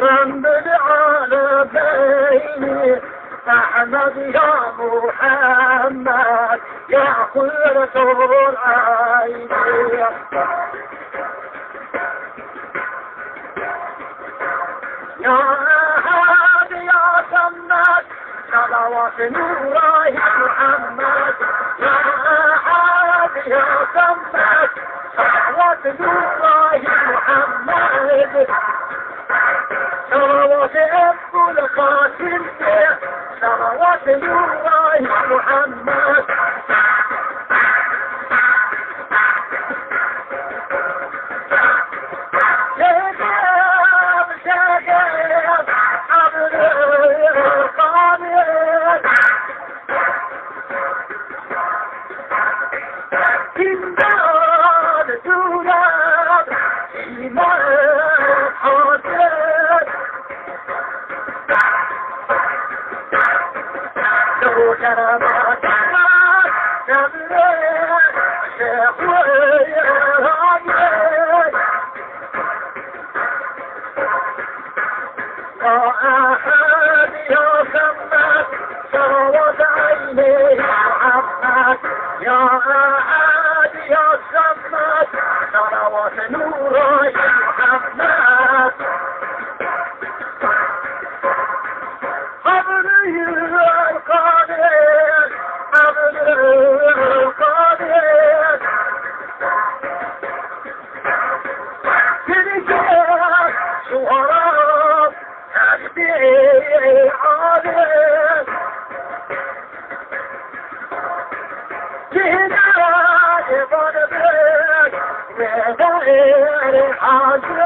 رب العالمين أحمد يا محمد يا خيرة العين يا هادي يا سماد صلوات نوره محمد يا هادي يا سماد صلوات نوره محمد صلوات أبو القاسم صلوات نوره محمد يا هادي يا سماد صلوات نوره محمد قبلي القادر قبلي القادر تلقى شهراء تهدي عالم غير حاضر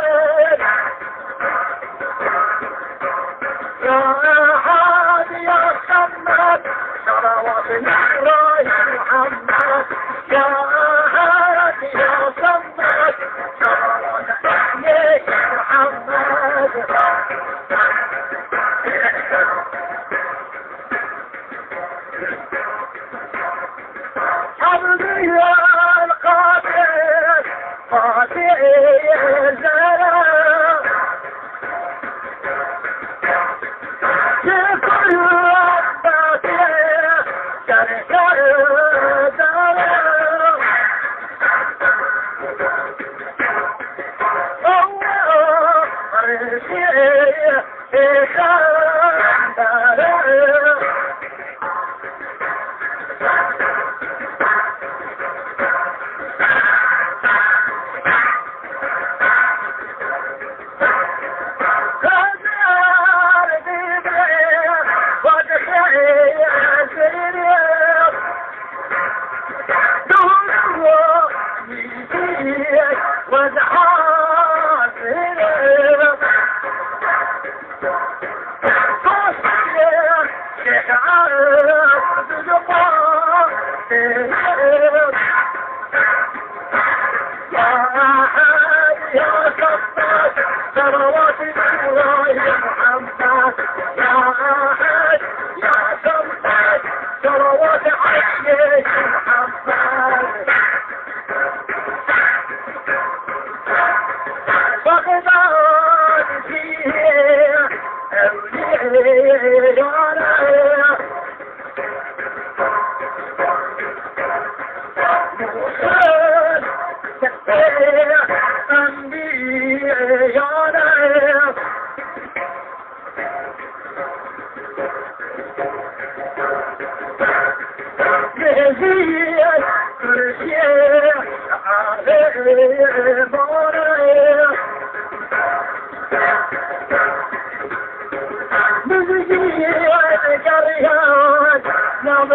يا هادي يا سماد صلوات نوره محمد يا هادي يا سماد صلوات عليك محمد حبلي يا القادر فاتح الزرع يكون ربك شركة الزرع الله رشيء صلوات الله محمد يا أحد يا سمد صلوات عليك محمد بغداد فيه أولياء نعم